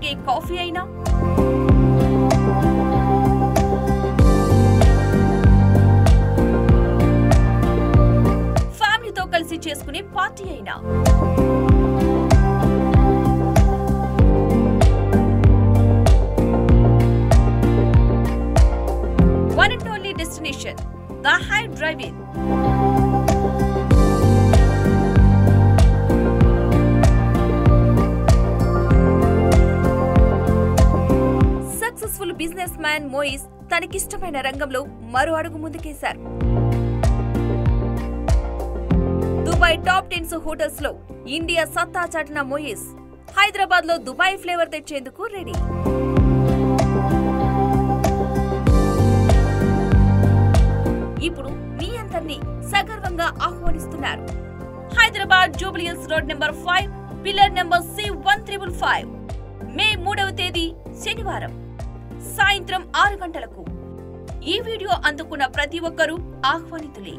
దొరికే కాఫీ అయినా, ఫ్యామిలీతో కలిసి చేసుకునే పార్టీ అయినా, one and only destination, the Hype Drive-In. Successful business man మోయిస్ తనకిష్టమైన రంగంలో మరో అడుగు ముందుకేశారు. దుబాయ్ టాప్ 10 హోటల్స్ లో ఇండియా సత్తా చాటిన మోయిస్ హైదరాబాద్ లో దుబాయ్ ఫ్లేవర్ తెచ్చేందుకు రెడీ. ఇప్పుడు మీ అందరినీ సగర్వంగా ఆహ్వానిస్తున్నారు. Hyderabad Jubilee Hills road number 5, pillar number C1555. May 3వ తేదీ శనివారం సాయంత్రం 6 గంటలకు. ఈ వీడియో అందుకున్న ప్రతి ఒక్కరూ ఆహ్వానితులే.